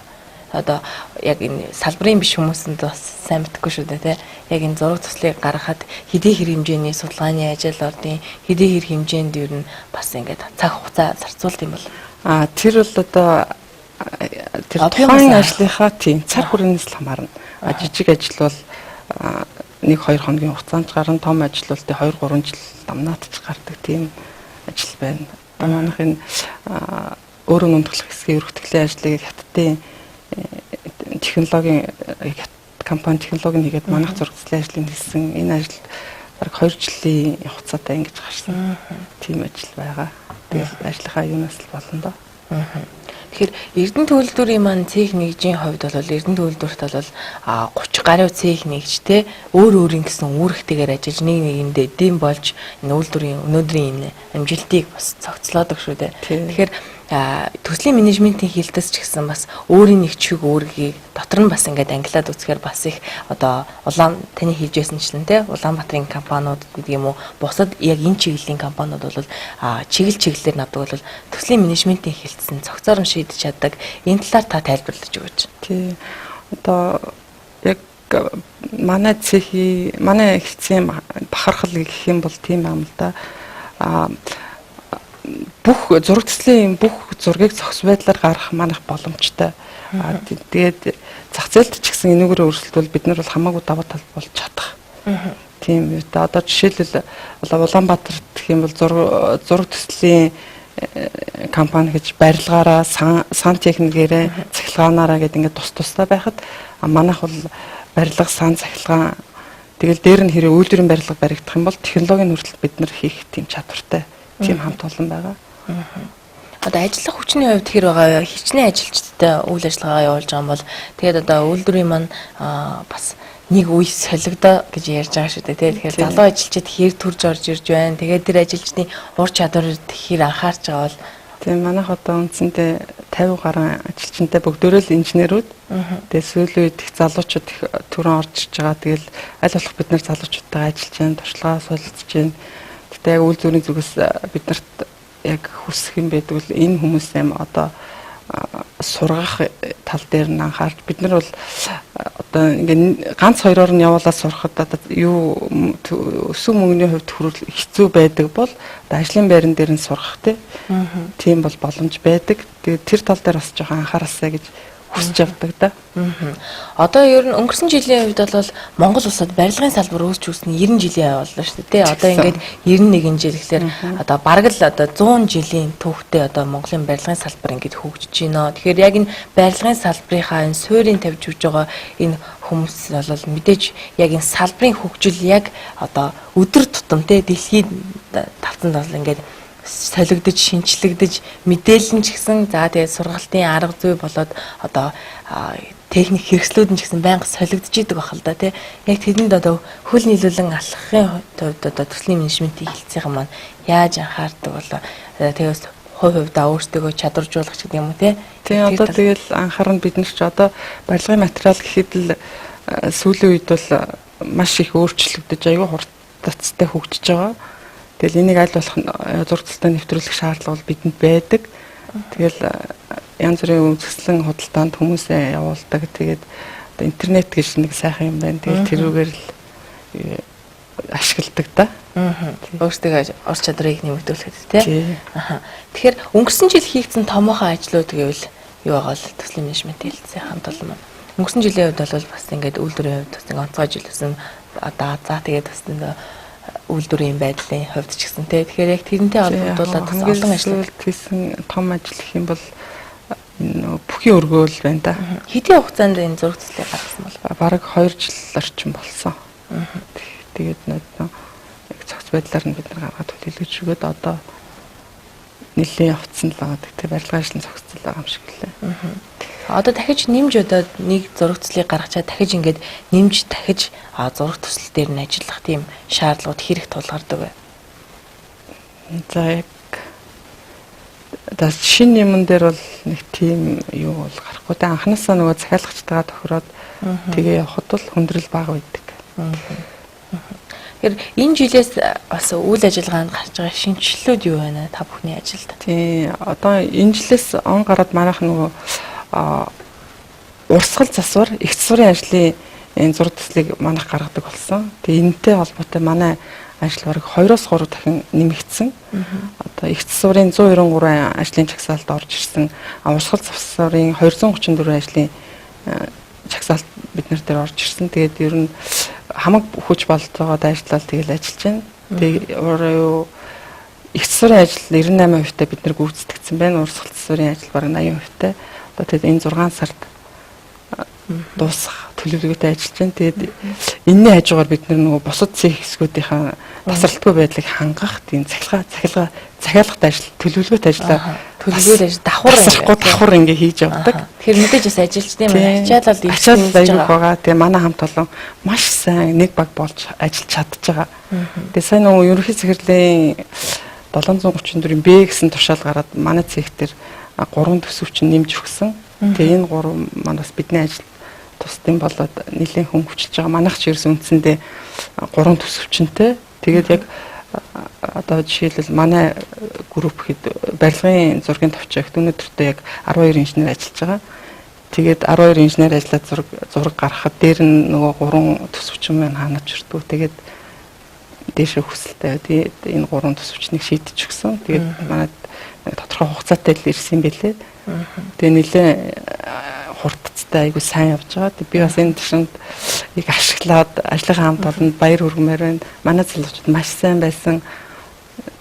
одоо яг энэ салбарын биш хүмүүсэнд бас сайн мэдгүй шүү дээ тий. Яг энэ зураг төслийг гаргахад хэдий хэр хэмжээний судалгааны ажил ордын хэдий хэр хэмжээнд ер нь бас ингээд цаг хугацаа зарцуулт юм бол тэр бол одоо тэр тухайн ажлынхаа тийм цаг хугацаанаас л хамаарна. Жижиг ажил бол 1-2 хоногийн хугацаанд гарна, том ажил бол 2-3 жил дамнаатч гардаг тийм ажил байна. Манайх энэ өөрөө нунтглах хэсгийн өргөтгөлийн ажлыг хятадын технологийн компани технологийн хийгээд манайх зурагцлын ажлыг хийсэн. Энэ ажил бараг 2 жилийн хугацаатай ингэж гарсан. Тийм ажил байгаа. Тэгээд ажлынхаа юунаас л болно доо. Тэгэхээр Эрдэнэ төлөвлөрийн маань цех нэгжийн хувьд бол Эрдэнэ төлөвлөрт бол 30 гаруй цех нэгжтэй өөр өөрийн гэсэн үүрэгтэйгээр ажиллаж нэг нэгэндээ эдийн болж энэ үйлдвэрийн өнөөдрийн энэ амжилтыг бас цогцлоодог шүү дээ. Тэгэхээр төслийн менежментийн хилтэс ч гэсэн бас өөрийн нэг чиг үүргийг дотор нь бас ингээд ангилаад үзэхээр бас их одоо таны хийж байсанчлан те Улаанбаатарын компаниуд гэдэг юм уу бусад яг энэ чиглэлийн компаниуд бол чиглэлээр навдаг бол төслийн менежментийн хилтэс нь цогцоор нь шийдэж чаддаг. Энэ талаар та тайлбарлаж өгөөч. Тий. Одоо яг манай хэвцийн бахархал гэх юм бол тийм юм л да. Бүх зураг төслийн бүх зургийг зохис байдлаар гаргах манайх боломжтой. Тэгээд зах зээлд ч гэсэн энэгээр өрсөлдвөл бид нар бол хамаагүй даваа тал болж чадах. Тийм үү. Одоо жишээлбэл Улаанбаатар гэх юм бол зураг төслийн компани гэж барилгаараа сан техникээрээ цахилгаанаараа гэдэг ингээд тусдаа байхад манайх бол барилга сан цахилгаан тэгэл дээр нь хэрэг үйлдвэрийн барилга баригдах юм бол технологийн хүртэл бид нар хийх тийм чадвартай. Тийм хамт олон байгаа. Одоо ажиллах хүчний хувьд хэр байгаа вэ? Хичнээн ажилчдтай үйл ажиллагаа явуулж байгаа юм бол тэгээд одоо үйлдвэрийн маань бас нэг үе солигдоо гэж ярьж байгаа шүү дээ. Тэгэхээр залуу ажилчид хэр төрж орж ирж байна. Тэгээд тэр ажилчдын ур чадварт хэр анхаарч байгаа бол тийм манайх одоо үндсэндээ 50 гаруй ажилчинтай бүгдөө л инженерүүд. Тэгээд сүүлийн үед их залуучууд их төрөн орж иж байгаа. Тэгэл аль болох бид нар залуучуудтайгаа ажиллаж байна, туршлагаа солилцож байна. Яг үйлдвэрийн зүгээс биднэрт яг хүсэх юм байдаг бол энэ хүмүүсээ одоо сургах тал дээр нь анхаарч бид нар бол одоо ингээд ганц хоёроор нь явуулаад сурахад одоо юу өсвөн мөнгөний хувьд хүрэл хэцүү байдаг бол ажлын байран дээр нь сурах тийм бол боломж байдаг. Тэгээд тэр тал дээр бас жоохон анхаарасаа гэж хүсэж явдаг да. Одоо ер нь өнгөрсөн жилийн хувьд бол Монгол улсад барилгын салбар үүсч үүснэ 90 жилийн явууллаа шүү дээ. Одоо ингээд 91 жил гэхэлэр одоо бараг л одоо 100 жилийн түүхтэй одоо Монголын барилгын салбар ингээд хөгжиж байна. Тэгэхээр яг энэ барилгын салбарынхаа энэ суурийг тавьж өгж байгаа энэ хүмүүс бол мэдээж яг энэ салбарын хөгжил яг одоо өдөр тутам те дэлхийн тавцанд бол ингээд солигдож, шинчлэгдэж, мэдээлэл нь ч гэсэн за тэгээд сургалтын арга зүй болоод одоо техник хэрэгслүүд нь ч гэсэн байнга солигдож идэг бахал да тий. Яг тэдэнд одоо хөл нийлүүлэн алхахын хувьд одоо төслийн менежментийн хилцээхэн маань яаж анхаардаг болоо тэгээс хувьдаа өөртөө чадваржуулах гэдэг юм уу тий. Тий одоо тэгэл анхаарна бид нар ч одоо барилгын материал гэхэд л сүүлийн үед бол маш их өөрчлөгдөж аюул хурдцтай хөгжиж байгаа. Тэгэл энийг аль болох зураг талтаа нэвтрүүлэх шаардлага бол бидэнд байдаг. Тэгэл янз бүрийн үзэсгэлэн худалдаанд хүмүүсээ явуулдаг. Тэгээд интернет гэж нэг сайхан юм байна. Тэгээд тэрүүгээр л ашигладаг да. Өөртөө ор чадрыг нэмэгдүүлэхэд тий. Тэгэхээр өнгөрсөн жил хийгдсэн томоохон ажлууд гэвэл юу байгаа л төслийн менежмент хэлцээ хамт олон. Өнгөрсөн жилийн хувьд бол бас ингээд үйлдвэрийн хувьд бас нэг онцгой жил гэсэн одоо за тэгээд бас үйлдвэрийн байдлын хувьд ч гэсэн тий. Тэгэхээр яг тэрнтэй холбогдуулаад бас олон ажил хийсэн том ажил гэх юм бол бүхий өргөөл байна да. Хэдийн хугацаанд энэ зураг төслийг гаргасан бол бараг 2 жил орчим болсон. Тэгээд яг цогц байдлаар нь бид нар гаргаад төлөвлөж өгöd одоо нэлийн явцсан л байгаа. Тэгээ барилгын ажил нь цогцол байгаа юм шиг лээ. Одоо дахиж нэмж одоо нэг зураг төслийг гаргачаад дахиж ингээд нэмж дахиж зураг төсөл дээр нь ажиллах тийм шаардлагууд хэрэг тулгардаг бай. За яг шинэ юмн дээр бол нэг тийм юу бол гарахгүй. Тэ анханасаа нөгөө захиалагчтайгаа тохироод тэгээ явхад бол хүндрэл бага байдаг. Тэгэхээр энэ жилээс бас үйл ажиллагаанд гарч байгаа шинжилэлүүд юу байна та бүхний ажилд? Тий одоо энэ жилээс он гараад манайх нөгөө урсгал засвар их засварын ажлын энэ зураг төслийг манайх гаргадаг болсон. Тэгээ энэтэй холбоотой манай ажил бараг 2-3 дахин нэмэгдсэн. Одоо их засварын 193 ажлын чагсаалд орж ирсэн. Урсгал засварын 234 ажлын чагсаалт бид нар дээр орж ирсэн. Тэгээд ер нь хамаг хүч болтойгоод ажиллаад тэгэл ажиллаж байна. Тэгээд их засварын ажил 98% та бид нар гүйцэтгэсэн байна. Урсгал засварын ажил бараг 80%. Одоо тэгээд энэ 6 сард дуусах төлөвлөгөөтэй ажиллаж байна. Тэгээд энэний хажуугаар бид нөгөө бусад цэг хэсгүүдийн тасралтгүй байдлыг хангах тийм захиалгатай ажил, төлөвлөгөөтэй ажиллаа давхар ингээ хийж явдаг. Тэгэхээр мэдээж бас ажилчдын ачаалал аяг байгаа. Тэгээ манай хамт олон маш сайн нэг баг болж ажиллаж чадж байгаа. Тэгээ сайн нөгөө ерөнхий захирлын 734-ийн Б гэсэн тушаал гараад манай цэг дээр 3 төсөвчин нэмж өгсөн. Тэгээ энэ 3 манаас бидний ажил тусдын болоод нэлээд хүн хүчилж байгаа. Манайх ч ерөөс үндсэндээ 3 төсөвчөнтэй. Тэгээд яг одоо жишээлбэл манай групп хэд барилгын зургийн товчоогт өнөөдөртөө яг 12 инженер ажиллаж байгаа. Тэгээд 12 инженер ажиллаад зураг гаргахад дээр нь нөгөө 3 төсөвчин маань хаанаач ирдгүү. Тэгээд дээшээ хүсэлтэй. Тэгээд энэ 3 төсөвчнийг шийдэж өгсөн. Тэгээд манай тодорхой хугацаатай л ирсэн байлээ. Тэгээ нэлээд хурдцтай айгу сайн явж байгаа. Би бас энэ ташинд их ашиглаад ажлынхаа хамт олонд баяр хүргэмээр байна. Манай залуучууд маш сайн байсан.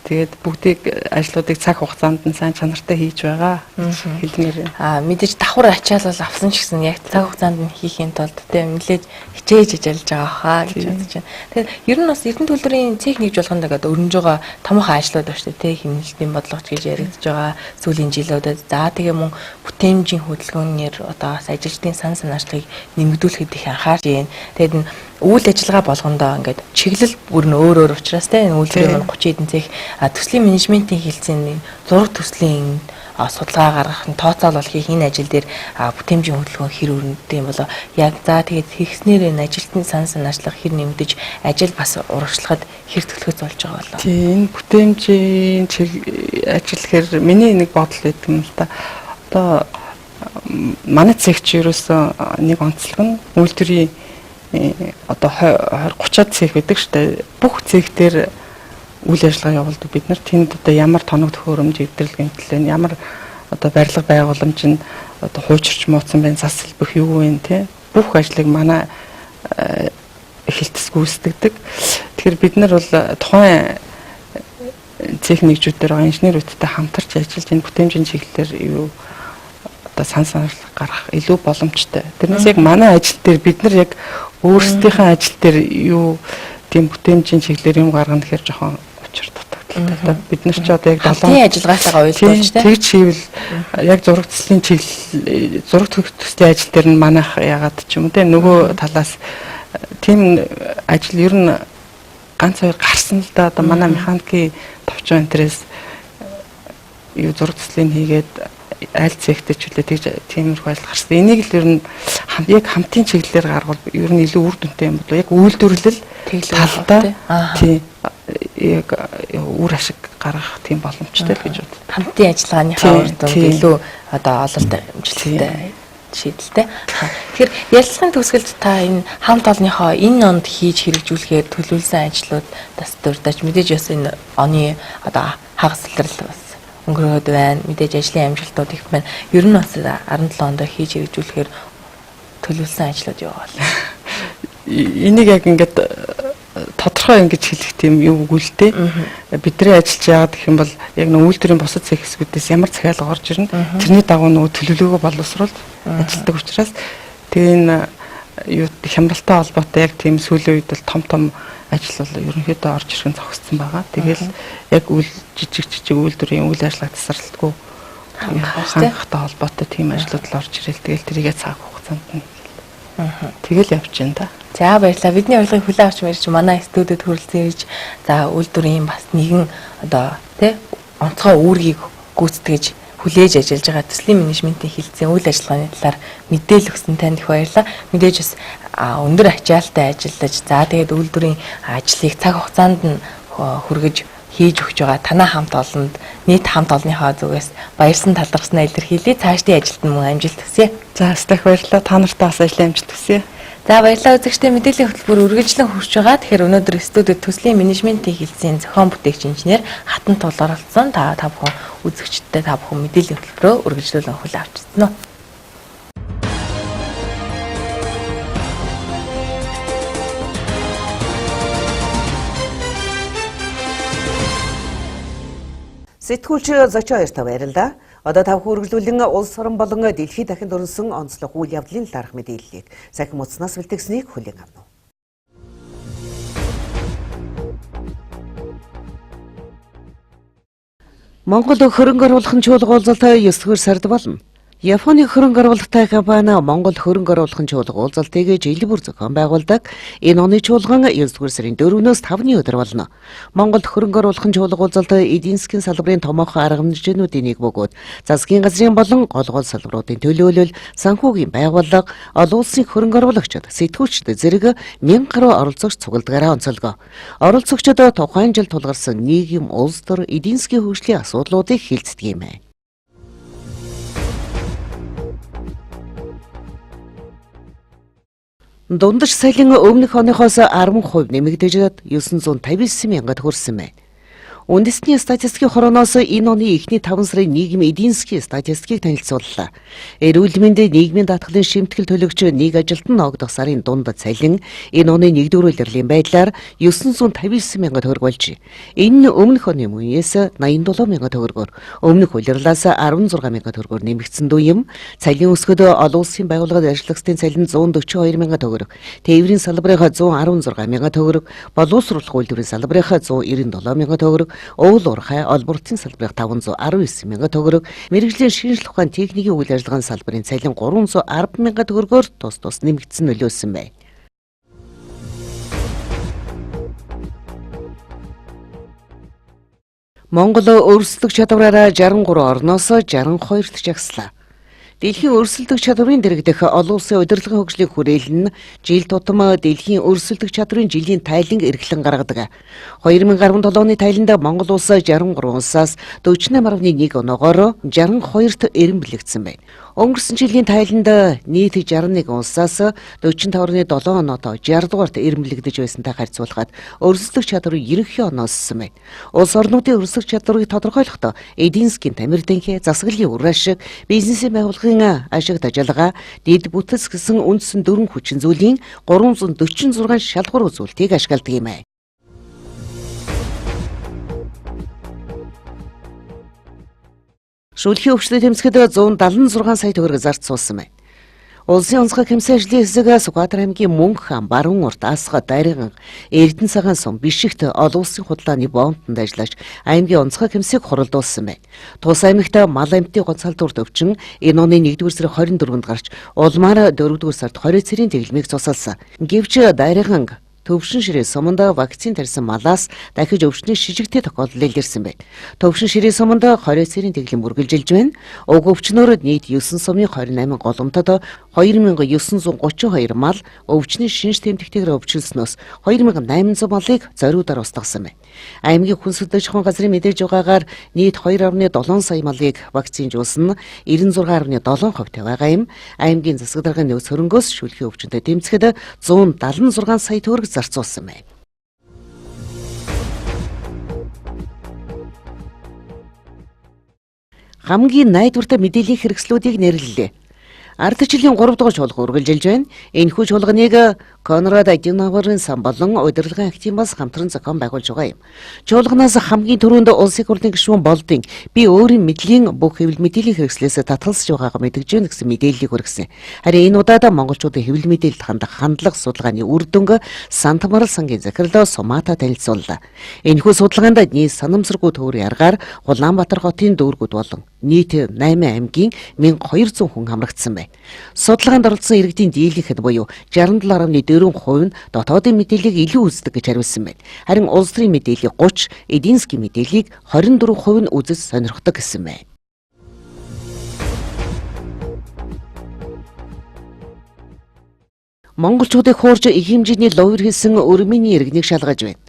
Тэгээд бүгдийг ажлуудыг цаг хугацаанд нь сайн чанартай хийж байгаа хэлмээр байна. Мэдээж давхар ачаалал авсан ч гэсэн яг цаг хугацаанд нь хийхийн тулд нэлээд хичээж ажиллаж байгаа хаа гэж бодож байна. Тэгэхээр ер нь бас Эрдэнэ төлбөрийн цех нэгж болгонд ингээд өрнөж байгаа томоохон ажлууд байна шүү дээ. Хэмнэлтийн бодлогоч гэж яригдж байгаа сүүлийн жилүүдэд. За тэгээ мөн бүтээмжийн хөдөлгөөнөөр одоо бас ажилчдын сан санаачлалыг нэмэгдүүлэхэд их анхаарч байна. Тэгээд үйл ажиллагаа болгондоо ингээд чиглэл бүр нь өөр учраас үйлдвэрийн 30 хэдэн цех төслийн менежментийн хэлцээний зураг төслийн судалгаа гаргах нь тооцоолол хийх энэ ажил дээр бүтээмжийн хөдөлгөөн хэр өрнөдтэй юм болоо яг за тэгээд хийхснээр энэ ажилтны сан санаачлах хэр нэмэгдэж ажил бас урагшлахад хэр төлөвлөж болж байгаа болоо. Тийм бүтээмжийн ажил гэхээр миний нэг бодол байдаг юм л да. Одоо манай цех ч ерөөсөө нэг онцлог нь үйлдвэрийн одоо 20-30-аад цех байдаг шүү дээ. Бүх цех дээр үйл ажиллагаа явуулдаг бид нар. Тэнд одоо ямар тоног төхөөрөмж эвдрэл гэмтэл ямар одоо барилга байгууламж нь одоо хуучирч мууцсан байна, зас сэлбэх юу вэ те. Бүх ажлыг манай хэлтэс гүйцэтгэдэг. Тэгэхээр бид нар бол тухайн цех нэгжүүдээр байгаа инженерүүдтэй хамтарч ажиллаж энэ бүтээмжийн чиглэлээр юу одоо сан санаачлагыг гаргах илүү боломжтой. Тэрнээс яг манай ажил дээр бид нар яг өөрсдийнхээ ажил дээр юу тийм бүтээмжийн чиглэлээр юм гаргана гэхээр жоохон учир дутагдaltaй. Бид нар ч одоо яг 7 ажиллагаатайгаа уялдуулж тэгж хийвэл яг зураг төслийн чиглэл зураг төслийн ажил дээр нь манайх ягаад ч юм те нөгөө талаас тийм ажил ер нь ганц хоёр гарсан л да. Одоо манай механикийн товчон энтрээс юу зураг төслийн хийгээд аль цэгтэй ч үлээ тэгж тиймэрхүү ажил гарсан. Энийг л ер нь яг хамтын чиглэлээр гаргавал ер нь илүү үр дүнтэй юм болов. Яг үйлдвэрлэл талдаа тийм яг үр ашиг гаргах тийм боломжтой л гэж бод. Хамтын ажиллагааныхаа үр дүнд илүү одоо ололт амжилттай шийдэлтэй. Тэгэхээр ярилцлагын төгсгөлд та энэ хамт олонныхоо энэ онд хийж хэрэгжүүлэхээр төлөвлөсөн ажлууд бас дурдаж мэдээж бас энэ оны одоо хагас илрэл бас өнгөрөөд байна. Мэдээж ажлын амжилтууд их байна. Ер нь бас 17 онд хийж хэрэгжүүлэхээр төлөвлөсөн ажлууд юу вэ? Энийг яг ингээд тодорхой ингэж хэлэх тийм юу үгүй л дээ. Бидний ажиллаж яагаад гэх юм бол яг нэг үйлдвэрийн бусад цэг хэсгүүдээс ямар захиалга орж ирнэ. Тэрний дагуу нөгөө төлөвлөгөө боловсруулж ажилладаг учраас тэгээ энэ юу хямралтай холбоотой яг тийм сүүлийн үед бол том ажил бол ерөнхийдөө орж ирэх нь зогссон байгаа. Тэгэл яг жижиг үйлдвэрийн үйл ажиллагаа тасралтгүй хангахтай холбоотой тийм ажлууд л орж ирэл тэгэл тэрийгээ цаг хугацаанд нь тэгэл явж байна да. За баярлалаа. Бидний урилгыг хүлээн авч мэрч манай студид хүрэлцэн ирж за үйлдвэрийн бас нэгэн одоо тий онцгой үүргийг гүйцэтгэж хүлээж ажиллаж байгаа төслийн менежментийн хэлтсийн үйл ажиллагааны талаар мэдээлэл өгсөн танд их баярлалаа. Мэдээж бас өндөр ачаалттай ажиллаж за тэгээд үйлдвэрийн ажлыг цаг хугацаанд нь хүргэж хийж өгч байгаа танай хамт олонд нийт хамт олонныхоо зүгээс баярсан талархснаа илэрхийлье. Цаашдын ажилд мөн амжилт хүсье. За стах баярлалаа. Та нартай бас ажлын амжилт хүсье. За баярлалаа үзэгчдээ мэдээллийн хөтөлбөр үргэлжлэн хүрч байгаа. Тэгэхээр өнөөдөр студид төслийн менежментийн хэлтсийн зохион бүтээгч инженер Хатан Тул оролцсон. Та бүхэн үзэгчдээ та бүхэн мэдээллийн хөтөлбөрөөр үргэлжлүүлэн хүлээн авч байна. Сэтгүүлч зочин хоёртаа баярлалаа. Одоо та бүхэн үргэлжлүүлэн улс орон болон дэлхийд дахинд өрнсөн онцлог үйл явдлын дараах мэдээллийг сахим утаснаас бэлтгэснийг хүлээн авна. Монгол хөрөнгө оруулахын чуулга уулзалт 9-р сард болно. Японы хөрөнгө оруулалттай компани Монгол хөрөнгө оруулахын чуулга уулзалтыг жил бүр зохион байгуулдаг. Энэ оны чуулган 9-р сарын 4-өөс 5-ны өдөр болно. Монгол хөрөнгө оруулахын чуулга уулзалт эдийн засгийн салбарын томоохон арга хэмжээнүүдийн нэг бөгөөд засгийн газрын болон гол салбаруудын төлөөлөл, санхүүгийн байгууллага, олон улсын хөрөнгө оруулагчид, сэтгүүлчид зэрэг 1000 гаруй оролцогч цугладгаараа онцолгоо. Оролцогчид тухайн жил тулгарсан нийгэм, улс төр, эдийн засгийн хөгжлийн асуудлуудыг хэлцдэг юм байна. Дундаж салин өмнөх оныхоос 10% нэмэгдэж 959 мянгад хүрсэн байна. Үндэсний статистикийн хорооноос энэ оны эхний 5 сарын нийгмийн эдийн засгийн статистикийг танилцууллаа. Эрүүл мэндийн нийгмийн даатгалын шимтгэл төлөгч нэг ажилтан ногдох сарын дунд цалин энэ оны 1-р улирлын байдлаар 959 мянгад төгрөг болж, энэ нь өмнөх оны мөнөөс 87 мянгад төгрөгөөр, өмнөх улирлаас 16 мянгад төгрөгөөр нэмэгдсэн дүү юм. Цалин өсгөд олон улсын байгууллагад ажиллагчдын цалин 142 мянгад төгрөг, тээврийн салбарынхаа 116 мянгад төгрөг, боловсруулах үйлдвэрийн салбарынхаа 197 мянгад төгрөг, уул уурхай олборлтын салбарыг 519 мянган төгрөг, мэрэгжлийн шинжилгээ ухаан техникийн үйл ажиллагааны салбарын цалин 310 мянган төгрөгөөр тус нэмэгдсэн нөлөөлсөн байна. Монгол өрсөлдөх чадвараараа 63 орноос 62-т жагслаа. Дэлхийн өрсөлдөх чадварын дэргэдэх олон улсын удирдлагын хөгжлийн хүрээлэн нь жил тутам дэлхийн өрсөлдөх чадварын жилийн тайлан эрхлэн гаргадаг. 2017 оны тайланд Монгол улс 63 улсаас 48.1 оноогоор 62-т эренбэлэгдсэн байна. Өнгөрсөн жилийн тайланд нийт 61 улсаас 45.7 оноотой 60 дугаарт эренбэлэгдэж байсантай харьцуулахад өрсөлдөх чадвар ерөнхий онооссон байна. Улс орнуудын өрсөлдөх чадварыг тодорхойлохдоо эдийн засгийн тамир дэнхэ, засаглалын үр ашиг, бизнесийн байгууллагын ашигт ажиллагаа, дэд бүтэц гэсэн үндсэн 4 хүчин зүйлийн 346 шалгуур үзүүлэлтийг ашигладаг юм байна. Шүүлхийн өвчтөд тэмцэхэд 176 сая төгрөг зарц суулсан байна. Улсын онцгой хэмсээ ажлын хэсэг Сүхбаатар аймгийн Мөнх хаан, Баруун урт, Асга, Дариган, Эрдэнэ цагаан сум, Бишигт олон улсын худлааны боомтонд ажиллаж аймгийн онцгой хэмсээг хуралдуулсан байна. Тус аймагт мал амьтдын гоцалдуур төвчин энэ оны 1-р сарын 24-нд гарч улмаар 4-р сард 20 цэрийн тэглэмийг цуцалсан. Гэвч Дариган төвшин ширээ суманд вакцин тарьсан малаас дахиж өвчний шижигтэй тохиолдол илэрсэн байна. Төвшин ширээ суманд 20 цэрийн тэглэм үргэлжилж байна. Уг өвчнөөр нийт 9 сумын 28 голомтод 2932 мал өвчний шинж тэмдэгтэйгээр өвчлснөөс 2800 малыг зориудаар устгасан байна. Аймгийн хүнс хөдөлж ахуйн газрын мэдээж байгаагаар нийт 2.7 сая малыг вакцинжуулсан нь 96.7% байгаа юм. Аймгийн засаг даргын нөөц хөрөнгөөс шүүлхийн өвчнөд тэмцэхэд 176 сая төгрөг зарцуулсан байна. Хамгийн найдвартай мэдээллийн хэрэгслүүдийг нэрлэлээ. Ардчлалын 3 дугаар чуулга үргэлжилж байна. Энэхүү чуулганыг Конрад Аденауэрийн сан болон удирдлагын активаас хамтран зохион байгуулж байгаа юм. Чуулганаас хамгийн түрүүнд улсын хурлын гишүүн болдын би өөрийн мэдлийн бүх хэвлэл мэдээллийн хэрэгслээс татгалзаж байгаагаа мэдгэж байна гэсэн мэдээллийг хүргэсэн. Харин энэ удаад монголчуудын хэвлэл мэдээлэлд хандах хандлага судалгааны үр дүнг Сантамарал сангийн захирал Сумата танилцууллаа. Энэхүү судалгаанд нийт санамсаргүй төвөрийн аргаар Улаанбаатар хотын дүүргүүд болон нийт 8 аймгийн 1200 хүн хамрагдсан байна. Судалгаанд оролцсон иргэдийн дийлэнхэд буюу 67.4% нь дотоодын мэдээллийг илүү үздэг гэж хариулсан байна. Харин улс төрийн мэдээллийг 30, эдийн засгийн мэдээллийг 24% нь үзэж сонирхдог гэсэн байна. Монголчуудыг хуурж их хэмжээний ловер хийсэн өрмөний иргэнийг шалгаж байна.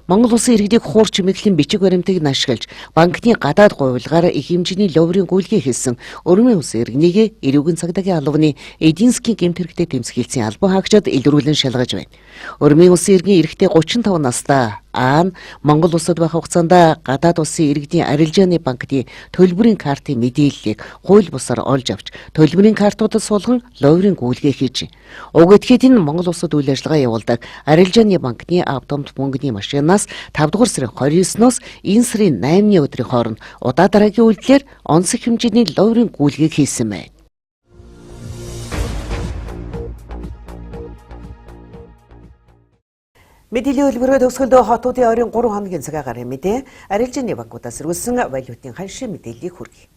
Монгол улсын иргэдийг хуурч эмэглэн бичиг баримтыг ашиглаж банкны гадаад гуйвалгаар их хэмжээний ловрын гүйлгээ хийсэн Өрмийн улсын иргэнийг эрүүгийн цагдаагийн албаны эдийн засгийн гэмт хэрэгтэд тэмцэглэсэн албан хаагчид илрүүлэн шалгаж байна. Өрмийн улсын иргэн эрэгтэй 35 настай Аан Монгол улсад байх хугацаанд гадаад улсын иргэдийн арилжааны банкны төлбөрийн картын мэдээллийг хууль бусаар олж авч төлбөрийн картуудад суулган ловрын гүйлгээ хийж. Уг этгээд энэ Монгол улсад үйл ажиллагаа явуулдаг арилжааны банкны автомат мөнгөний машинаас 5 дугаар сарын 29-ноос энэ сарын 8-ны өдрийн хооронд удаа дараагийн үйлдэлээр онцгой хэмжээний ловрын гүйлгээг хийсэн байна. Мэдээллийн хөтөлбөрөөр төгсгөлдөө хотуудын ойрын 3 хоногийн цаг агаар мэдээ арилжааны банкудаас сэргүүлсэн валютын ханшийн мэдээллийг хүргэе.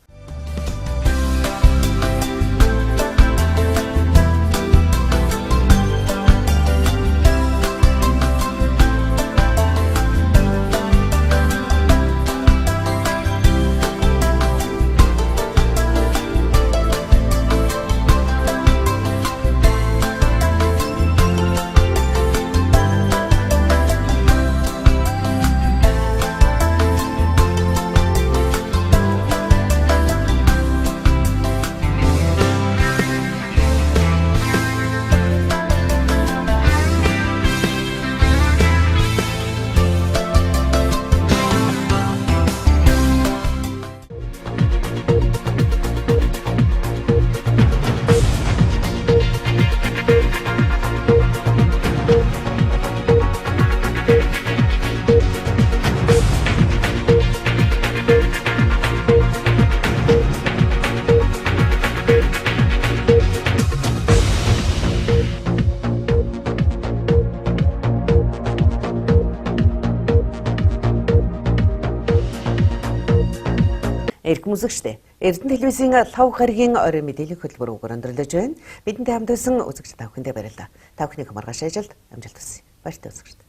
Эрхэм үзэгчдээ Эрдэнэ телевизийн 5 гарагийн орой мэдээллийн хөтөлбөр өгөр өндөрлөж байна. Бидэнтэй хамт байсан үзэгч та бүхэндээ баярлалаа. Та бүхний маргааш ажилд амжилт хүсье. Баяртай үзэгчдээ.